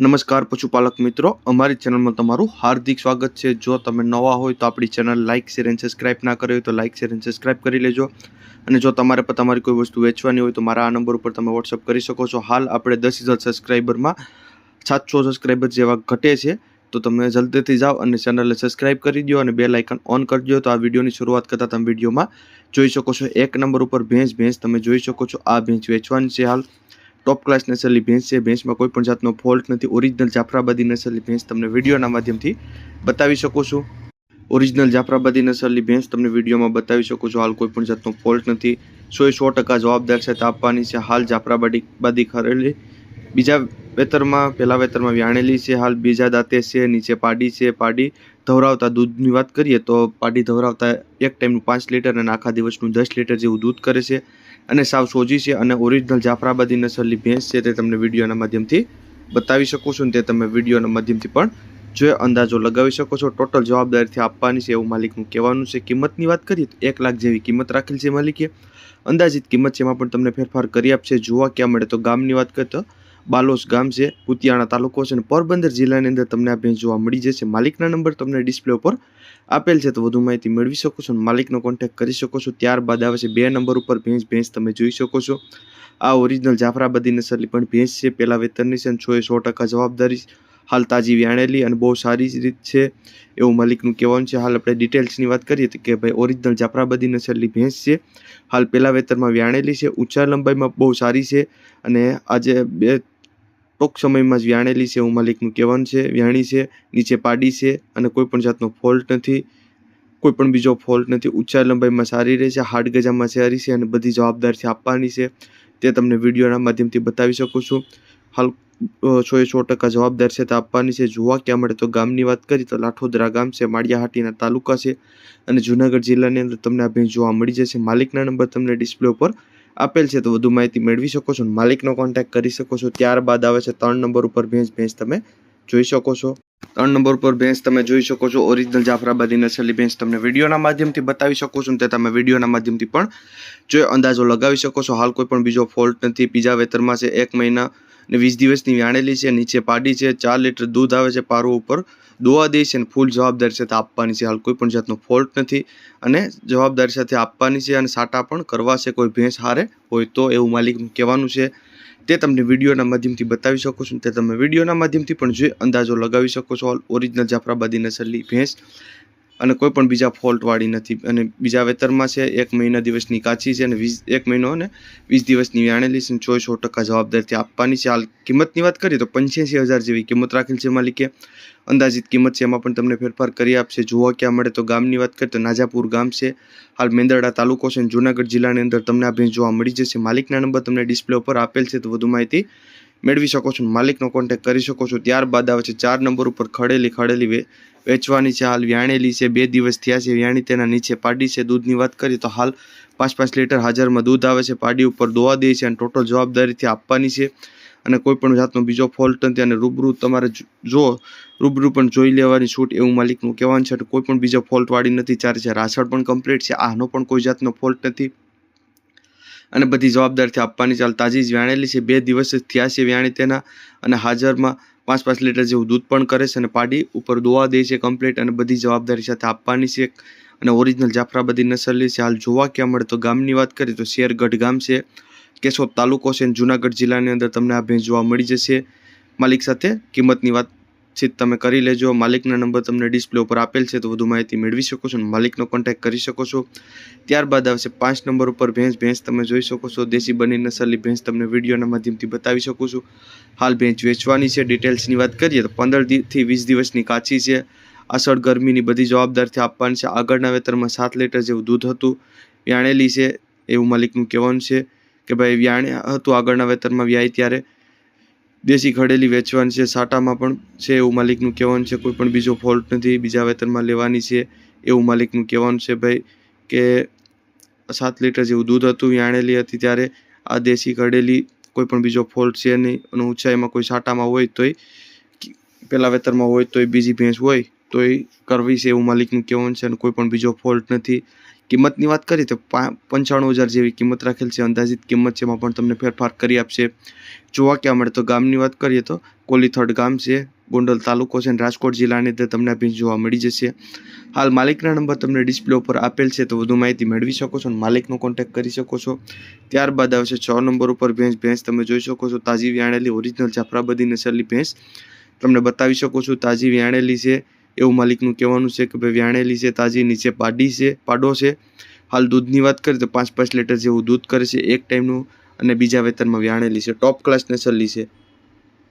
નમસ્કાર પશુપાલક મિત્રો, અમારી ચેનલમાં તમારું હાર્દિક સ્વાગત છે। જો તમે નવા હોય તો આપણી ચેનલ લાઇક શેર અને સબસ્ક્રાઇબ ના કરી હોય તો લાઇક શેર અને સબસ્ક્રાઇબ કરી લેજો। અને જો તમારે પણ તમારી કોઈ વસ્તુ વેચવાની હોય તો મારા આ નંબર ઉપર તમે વોટ્સઅપ કરી શકો છો। હાલ આપણે 10,000 સબસ્ક્રાઇબરમાં 700 સબસ્ક્રાઇબર જેવા ઘટે છે, તો તમે જલ્દીથી જાઓ અને ચેનલને સબસ્ક્રાઇબ કરી દો અને બેલ આઇકન ઓન કરી દો। તો આ વિડીયોની શરૂઆત કરતાં તમે વિડીયોમાં જોઈ શકો છો 1 નંબર ઉપર ભેંસ તમે જોઈ શકો છો। આ ભેંસ વેચવાની છે। હાલ टॉप क्लास नस्लની ભેંસ છે। ભેંસમાં કોઈ પણ જાતનો ફોલ્ટ નથી। ઓરિજિનલ જાફરાબાદી નસ્લની ભેંસ તમને વિડીયોના માધ્યમથી બતાવી શકું છું। ઓરિજિનલ જાફરાબાદી નસ્લની ભેંસ તમને વિડીયોમાં બતાવી શકું છું। હાલ કોઈ પણ જાતનો ફોલ્ટ નથી। 100% જવાબદાર સાથે આપવાની છે। હાલ જાફરાબાદી ખરેલી બીજા વેતરમાં પહેલા વેતરમાં વ્યાણેલી છે। હાલ બીજા દાંતે છે। નીચે પાડી છે। પાડી ધવરાવતા દૂધની વાત કરીએ તો પાડી ધવરાવતા એક ટાઈમનું 5 લીટર અને આખા દિવસનું 10 લીટર જેવું દૂધ કરે છે અને સાવ સોજી છે। અને ઓરિજિનલ જાફરાબાદી નસ્લની ભેંસ છે તે તમને વિડીયોના માધ્યમથી બતાવી શકું છું। તે તમે વિડીયોના માધ્યમથી પણ જો અંદાજો લગાવી શકો છો। ટોટલ જવાબદારીથી આપવાની છે એવું માલિકનું કહેવાનું છે। કિંમતની વાત કરીએ તો 1 લાખ જેવી કિંમત રાખેલ છે માલિકે। અંદાજિત કિંમત છે એમાં પણ તમને ફેરફાર કરી આપશે। જોવા ક્યાં મળે તો ગામની વાત કરીએ તો બાલોસ ગામ છે, કુતિયાણા તાલુકો છે અને પોરબંદર જિલ્લાની અંદર તમને આ ભેંસ જોવા મળી જશે। માલિકના નંબર તમને ડિસ્પ્લે ઉપર આપેલ છે, તો વધુ માહિતી મેળવી શકો છો અને માલિકનો કોન્ટેક્ટ કરી શકો છો। ત્યારબાદ આવે છે 2 નંબર ઉપર ભેંસ તમે જોઈ શકો છો। આ ઓરિજિનલ જાફરાબાદી નસ્લની પણ ભેંસ છે। પહેલા વેતરની છે અને 100% જવાબદારી, હાલ તાજી વ્યાણેલી અને બહુ સારી રીત છે એવું માલિકનું કહેવાનું છે। હાલ આપણે ડિટેલ્સની વાત કરીએ તો કે ભાઈ ઓરિજિનલ જાફરાબાદી નસ્લની ભેંસ છે। હાલ પહેલા વેતરમાં વ્યાણેલી છે। ઊંચા લંબાઈમાં બહુ સારી છે અને આજે ટૂંક સમયમાં જ વ્યાણેલી છે એવું માલિકનું કહેવાનું છે। વ્યાણી છે, નીચે પાડી છે અને કોઈ પણ જાતનો ફોલ્ટ નથી। કોઈ પણ બીજો ફોલ્ટ નથી। ઊંચા લંબાઈમાં સારી રહે છે। હાડ ગજામાં સારી છે અને બધી જવાબદારીથી આપવાની છે તે તમને વિડીયોના માધ્યમથી બતાવી શકું છું। હાલ 100% જવાબદાર છે તે આપવાની છે। જોવા ક્યાં મળે તો ગામની વાત કરીએ તો લાઠોદરા ગામ છે, માળિયાહાટીના તાલુકા છે અને જુનાગઢ જિલ્લાની અંદર તમને આ ભેંસ જોવા મળી જશે। માલિકના નંબર તમને ડિસ્પ્લે ઉપર આપેલ છે, તો વધુ માહિતી મેળવી શકો છો, માલિકનો કોન્ટેક્ટ કરી શકો છો। ત્યારબાદ આવે છે 3 નંબર ઉપર ભેંસ તમે જોઈ શકો છો। 3 નંબર ઉપર ભેંસ તમે જોઈ શકો છો। ઓરિજિનલ જાફરાબાદી નસ્લની ભેંસ તમને વિડીયોના માધ્યમથી બતાવી શકો છો, તે તમે વિડીયોના માધ્યમથી પણ જો અંદાજો લગાવી શકો છો। હાલ કોઈ પણ બીજો ફોલ્ટ નથી। બીજા વેતરમાં છે, 1 મહિના અને 20 દિવસની વ્યાણેલી છે, નીચે પાડી છે, 4 લીટર દૂધ આવે છે, પારો ઉપર દોવા દે છે અને ફૂલ જવાબદારી સાથે આપવાની છે। હાલ કોઈ પણ જાતનો ફોલ્ટ નથી અને જવાબદારી સાથે આપવાની છે અને સાટા પણ કરવા છે કોઈ ભેંસ હારે હોય તો એવું માલિકનું કહેવાનું છે। તે તમને વિડીયોના માધ્યમથી બતાવી શકો છો, તે તમે વિડીયોના માધ્યમથી પણ જોઈ અંદાજો લગાવી શકો છો। ઓરિજિનલ જાફરાબાદી નસ્લની ભેંસ અને કોઈ પણ બીજા ફોલ્ટ વાળી નથી અને બીજા વેતરમાં છે, 1 મહિના દિવસની કાચી છે અને 1 મહિનો અને 20 દિવસની વ્યાણેલી છે, 100% જવાબદારીથી આપવાની છે। હાલ કિંમતની વાત કરીએ તો 85,000 જેવી કિંમત રાખેલ છે માલિકે। અંદાજિત કિંમત છે એમાં પણ તમને ફેરફાર કરી આપશે। જોવા ક્યાં મળે તો ગામની વાત કરીએ તો નાજાપુર ગામ છે, હાલ મેંદરડા તાલુકો છે, જુનાગઢ જિલ્લાની અંદર તમને આ ભેંસ જોવા મળી જશે। માલિકના નંબર તમને ડિસ્પ્લે ઉપર આપેલ છે, તો વધુ માહિતી મેળવી શકો છો, માલિકનો કોન્ટેક્ટ કરી શકો છો। ત્યારબાદ આવે છે 4 નંબર ઉપર ખડેલી વેચવાની છે। હાલ વ્યાણેલી છે, 2 દિવસ થયા છે વ્યાણી, તેના નીચે પાડી છે। દૂધની વાત કરીએ તો હાલ 5 લીટર હાજરમાં દૂધ આવે છે। પાડી ઉપર દોવા દે છે અને ટોટલ જવાબદારીથી આપવાની છે અને કોઈ પણ જાતનો બીજો ફોલ્ટ નથી અને રૂબરૂ તમારે રૂબરૂ પણ જોઈ લેવાની છૂટ એવું માલિકનું કહેવાનું છે। કોઈ પણ બીજો ફોલ્ટ વાળી નથી। ચારે છે, રાસડ પણ કમ્પ્લીટ છે, આનો પણ કોઈ જાતનો ફોલ્ટ નથી અને બધી જવાબદારીથી આપવાની છે। હાલ તાજી જ વ્યાણેલી છે, 2 દિવસ જ થયા છે વ્યાણી તેના અને હાજરમાં 5 લીટર જેવું દૂધ પણ કરે છે અને પાડી ઉપર દોવા દે છે કમ્પ્લીટ અને બધી જવાબદારી સાથે આપવાની છે અને ઓરિજિનલ જાફરાબાદી નસ્લની છે। હાલ જોવા ક્યાં મળે તો ગામની વાત કરીએ તો શેરગઢ ગામ છે, કેશોદ તાલુકો છે, જુનાગઢ જિલ્લાની અંદર તમને આ ભેંસ જોવા મળી જશે। માલિક સાથે કિંમતની વાતચીત તમે કરી લેજો। માલિકના નંબર તમને ડિસ્પ્લે ઉપર આપેલ છે, તો વધુ માહિતી મેળવી શકો છો અને માલિકનો કોન્ટેક્ટ કરી શકો છો। ત્યારબાદ આવશે 5 નંબર ઉપર ભેંસ તમે જોઈ શકો છો। દેશી બની નસ્લની ભેંસ તમને વિડીયોના માધ્યમથી બતાવી શકું છું। હાલ ભેંસ વેચવાની છે। ડિટેલ્સની વાત કરીએ તો 15 થી 20 દિવસની કાચી છે। આષાઢ ગરમીની બધી જવાબદારીથી આપવાની છે। આગળના વેતરમાં 7 લીટર જેવું દૂધ હતું। વ્યાણેલી છે એવું માલિકનું કહેવાનું છે કે ભાઈ વ્યાણે હતું આગળના વેતરમાં વ્યાય ત્યારે। દેશી ખડેલી વેચવાની છે, સાટામાં પણ છે એવું માલિકનું કહેવાનું છે। કોઈ પણ બીજો ફોલ્ટ નથી। બીજા વેતરમાં લેવાની છે એવું માલિકનું કહેવાનું છે ભાઈ કે 7 લીટર જેવું દૂધ હતું, વ્યાણેલી હતી ત્યારે। આ દેશી ખડેલી કોઈ પણ બીજો ફોલ્ટ છે નહીં અને ઊંચાઈમાં કોઈ સાટામાં હોય તોય પેલા વેતરમાં હોય તોય બીજી ભેંસ હોય તોય કરવી છે એવું માલિકનું કહેવાનું છે અને કોઈ પણ બીજો ફોલ્ટ નથી। કિંમતની વાત કરીએ તો 95,000 જેવી કિંમત રાખેલ છે, અંદાજિત કિંમત છે, એમાં પણ તમને ફેરફાર કરી આપશે. જોવા ક્યાં મળે તો ગામની વાત કરીએ તો કોલીથડ ગામ છે, ગોંડલ તાલુકો છે, અને રાજકોટ જિલ્લાની અંદર તમને આ ભેંસ જોવા મળી જશે. હાલ માલિકના નંબર તમને ડિસ્પ્લે ઉપર આપેલ છે, તો વધુ માહિતી મેળવી શકો છો અને માલિકનો કોન્ટેક્ટ કરી શકો છો. ત્યારબાદ આવશે 6 નંબર ઉપર ભેંસ તમે જોઈ શકો છો, તાજી વ્યાણેલી ઓરિજિનલ જાફરાબાદી નસલની ભેંસ તમને બતાવી શકો છો. તાજી વ્યાણેલી છે એવું માલિકનું કહેવાનું છે કે ભાઈ વ્યાણેલી છે, તાજી, નીચે પાડો છે. હાલ દૂધની વાત કરીએ તો 5 લીટર જેવું દૂધ કરે છે એક ટાઈમનું, અને બીજા વેતરમાં વ્યાણેલી છે, ટોપ ક્લાસ નસલની છે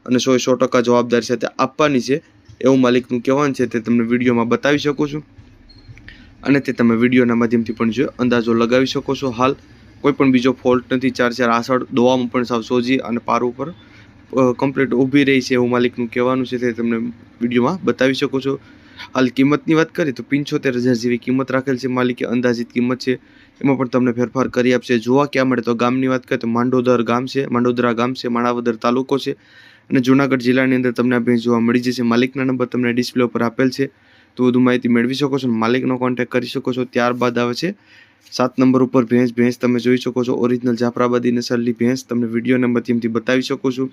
અને 100% જવાબદારી સાથે આપવાની છે એવું માલિકનું કહેવાનું છે. તે તમને વિડીયોમાં બતાવી શકો છો અને તે તમે વિડીયોના માધ્યમથી પણ જો અંદાજો લગાવી શકો છો. હાલ કોઈ પણ બીજો ફોલ્ટ નથી, 4 આસળ દોવામાં પણ સાવ સોજી અને પાર ઉપર કમ્પ્લીટ ઊભી રહી છે એવું માલિકનું કહેવાનું છે. તે તમને વિડીયોમાં બતાવી શકો છો. હાલ કિંમતની વાત કરીએ તો 75,000 જેવી કિંમત રાખેલ છે માલિકે, અંદાજિત કિંમત છે, એમાં પણ તમને ફેરફાર કરી આપશે. જોવા ક્યાં મળે તો ગામની વાત કરીએ તો માંડોદરા ગામ છે, માણાવદર તાલુકો છે, અને જૂનાગઢ જિલ્લાની અંદર તમને આ ભેંસ જોવા મળી જશે. માલિકના નંબર તમને ડિસ્પ્લે ઉપર આપેલ છે, તો વધુ માહિતી મેળવી શકો છો, માલિકનો કોન્ટેક્ટ કરી શકો છો. ત્યારબાદ આવે છે 7 નંબર ઉપર ભેંસ તમે જોઈ શકો છો, ઓરિજિનલ જાફરાબાદી નસલની ભેંસ તમને વિડીયોના માધ્યમથી બતાવી શકો છો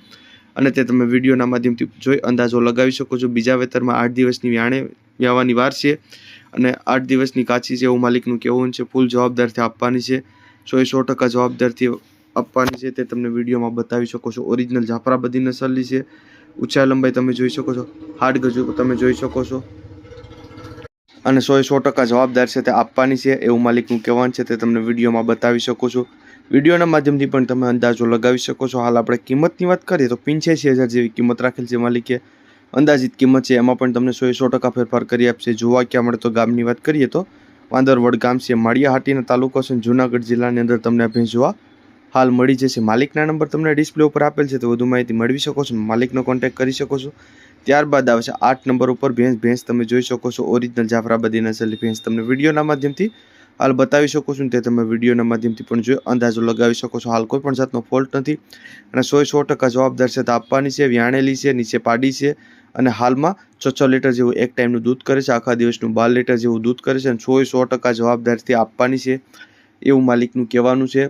અને તે તમે વિડીયોના માધ્યમથી જોઈ અંદાજો લગાવી શકો છો. બીજા વેતરમાં 8 દિવસની વ્યાવાની વાર છે અને 8 દિવસની કાચી છે એવું માલિકનું કહેવું છે. ફૂલ જવાબદારથી આપવાની છે, 100% જવાબદારથી આપવાની છે, તે તમને વિડીયોમાં બતાવી શકો છો. ઓરિજિનલ જાફરાબાદી નસલની છે, ઊંચાઈ લંબાઈ તમે જોઈ શકો છો, હાડ ગજુ તમે જોઈ શકો છો અને 100% જવાબદાર છે તે આપવાની છે એવું માલિકનું કહેવાનું છે. તે તમને વિડીયોમાં બતાવી શકો છો. વિડીયોના માધ્યમથી પણ તમે અંદાજો લગાવી શકો છો. હાલ આપણે કિંમતની વાત કરીએ તો 85,000 જેવી કિંમત રાખેલ છે માલિકે, અંદાજિત કિંમત છે, એમાં પણ તમને 100% ફેરફાર કરી આપશે. જોવા ક્યાં મળે તો ગામની વાત કરીએ તો વાંદરવડ ગામ છે, માળિયાહાટીનો તાલુકો છે, જૂનાગઢ જિલ્લાની અંદર તમને આ ભેંસ જોવા હાલ મળી જશે. માલિકના નંબર તમને ડિસ્પ્લે ઉપર આપેલ છે, તો વધુ માહિતી મેળવી શકો છો, માલિકનો કોન્ટેક્ટ કરી શકો છો. ત્યારબાદ આવશે 8 નંબર ઉપર ભેંસ તમે જોઈ શકો છો, ઓરિજિનલ જાફરાબાદી નસલની ભેંસ તમને વિડીયોના માધ્યમથી હાલ બતાવી શકો છો, તે તમે વિડીયોના માધ્યમથી પણ જોઈ અંદાજો લગાવી શકો છો. હાલ કોઈ પણ જાતનો ફોલ્ટ નથી અને 100% જવાબદાર છે તે આપવાની છે. વ્યાણેલી છે, નીચે પાડી છે અને હાલમાં 6 લીટર જેવું એક ટાઈમનું દૂધ કરે છે, આખા દિવસનું 12 લીટર જેવું દૂધ કરે છે અને 100% જવાબદારીથી આપવાની છે એવું માલિકનું કહેવાનું છે.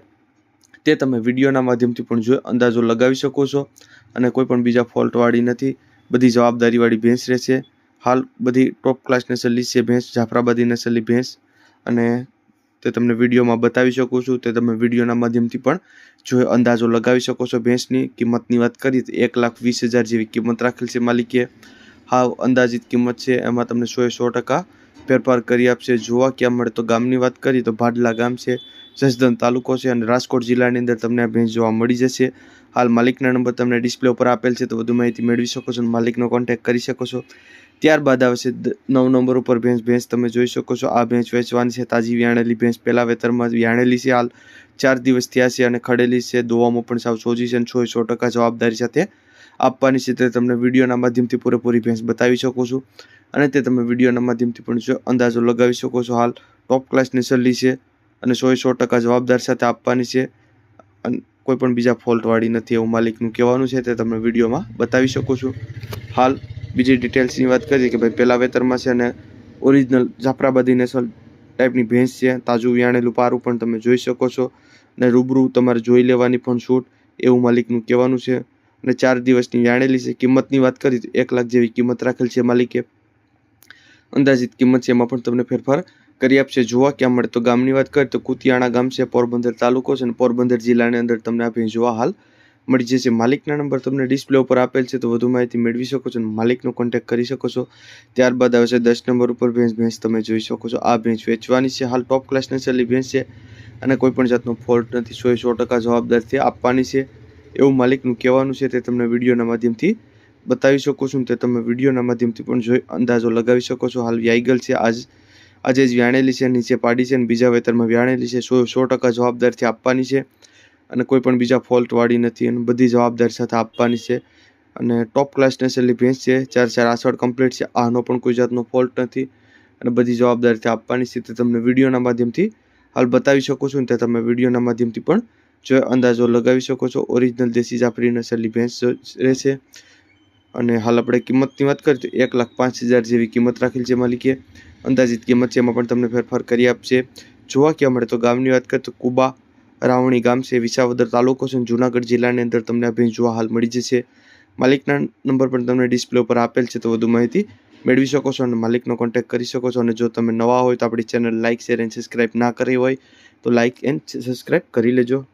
તે તમે વિડીયોના માધ્યમથી પણ જોઈ અંદાજો લગાવી શકો છો અને કોઈ પણ બીજા ફોલ્ટવાળી નથી, બધી જવાબદારીવાળી ભેંસ રહેશે. હાલ બધી ટોપ ક્લાસ નસલની છે ભેંસ, જાફરાબાદી નસલની ભેંસ, અને તે તમને વિડીયોમાં બતાવી શકું છું. તે તમે વિડીયોના માધ્યમથી પણ જોઈ અંદાજો લગાવી શકો છો. ભેંસની કિંમતની વાત કરીએ તો 1,20,000 જેવી કિંમત રાખેલ છે માલિકે. હા, અંદાજિત કિંમત છે, એમાં તમને 100% ફેરફાર કરી આપશે. જોવા ક્યાં મળે તો ગામની વાત કરીએ તો ભાડલા ગામ છે, જસદણ તાલુકો છે, અને રાજકોટ જિલ્લાની અંદર તમને આ ભેંસ જોવા મળી જશે. હાલ માલિકના નંબર તમને ડિસ્પ્લે ઉપર આપેલ છે, તો વધુ માહિતી મેળવી શકો છો અને માલિકનો કોન્ટેક્ટ કરી શકો છો. ત્યારબાદ આવશે 9 નંબર ઉપર ભેંસ તમે જોઈ શકો છો. આ ભેંસ વેચવાની છે, તાજી વ્યાણેલી ભેંસ, પહેલા વેતરમાં વ્યાણેલી છે, હાલ 4 દિવસ થયા છે અને ખડેલી છે, દોવામાં પણ સાવ સોજી છે અને 100% જવાબદારી સાથે આપવાની છે. તે તમને વિડીયોના માધ્યમથી પૂરેપૂરી ભેંસ બતાવી શકો છો અને તે તમે વિડીયોના માધ્યમથી પણ જો અંદાજો લગાવી શકો છો. હાલ ટોપ ક્લાસ નસલની છે અને 100% જવાબદાર સાથે આપવાની છે અને કોઈ પણ બીજા ફોલ્ટવાળી નથી એવું માલિકનું કહેવાનું છે. તે તમે વિડીયોમાં બતાવી શકો છો. હાલ બીજી ડિટેલ્સની વાત કરીએ કે ભાઈ પહેલા વેતરમાં છે અને ઓરિજિનલ જાફરાબાદી નસલ ટાઈપની ભેંસ છે, તાજું વ્યાણેલું પારું પણ તમે જોઈ શકો છો અને રૂબરૂ તમારે જોઈ લેવાની પણ છૂટ એવું માલિકનું કહેવાનું છે અને 4 દિવસની વ્યાણેલી છે. કિંમતની વાત કરીએ તો 1 લાખ જેવી કિંમત રાખેલ છે માલિકે, અંદાજિત કિંમત છે, એમાં પણ તમને ફેરફાર કરી આપશે. જોવા ક્યાં મળે તો ગામની વાત કરીએ તો કુતિયાણા ગામ છે, પોરબંદર તાલુકો છે અને પોરબંદર જિલ્લાની અંદર તમને આ ભેંસ જોવા હાલ મળી જશે. માલિકના નંબર તમને ડિસ્પ્લે ઉપર આપેલ છે, તો વધુ માહિતી મેળવી શકો છો અને માલિકનો કોન્ટેક્ટ કરી શકો છો. ત્યારબાદ આવે છે 10 નંબર ઉપર ભેંસ તમે જોઈ શકો છો. આ ભેંસ વેચવાની છે, હાલ ટોપ ક્લાસ નસલની ભેંસ છે અને કોઈ પણ જાતનો ફોલ્ટ નથી, 100% જવાબદારીથી આપવાની છે એવું માલિકનું કહેવાનું છે. તે તમને વિડીયોના માધ્યમથી બતાવી શકો છો, તે તમે વિડીયોના માધ્યમથી પણ જોઈ અંદાજો લગાવી શકો છો. હાલ વ્યાઈગલ છે, આજે જ વ્યાણેલી છે, નીચે પાડી છે અને બીજા વેતરમાં વ્યાણેલી છે, 100% જવાબદારીથી આપવાની છે અને કોઈ પણ બીજા ફોલ્ટવાળી નથી અને બધી જવાબદારી સાથે આપવાની છે અને ટોપ ક્લાસ નસલની ભેંસ છે, 4 આસળ કમ્પ્લીટ છે, આનો પણ કોઈ જાતનો ફોલ્ટ નથી અને બધી જવાબદારીથી આપવાની છે. તે તમને વિડીયોના માધ્યમથી હાલ બતાવી શકો છો અને તે તમે વિડીયોના માધ્યમથી પણ જો અંદાજો લગાવી શકો છો. ઓરિજિનલ દેશી જાફરી નસલની ભેંસ રહેશે અને હાલ આપણે કિંમતની વાત કરીએ તો 1,05,000 જેવી કિંમત રાખેલ છે માલિકે, અંદાજિત કિંમત છે, એમાં પણ તમને ફેરફાર કરી આપશે. જોવા ક્યાં મળે તો ગામની વાત કરીએ તો કુબા રાવણી ગામ છે, વિસાવદર તાલુકો છે, જુનાગઢ જિલ્લાની અંદર તમને આ ભેંસ જોવા હાલ મળી જશે। માલિકના નંબર પણ તમને ડિસ્પ્લે ઉપર આપેલ છે, તો વધુ માહિતી મેળવી શકો છો અને માલિકનો કોન્ટેક્ટ કરી શકો છો। અને જો તમે નવા હોય તો આપણી channel like, share and subscribe ના કરી હોય તો લાઇક એન્ડ સબસ્ક્રાઇબ કરી લેજો।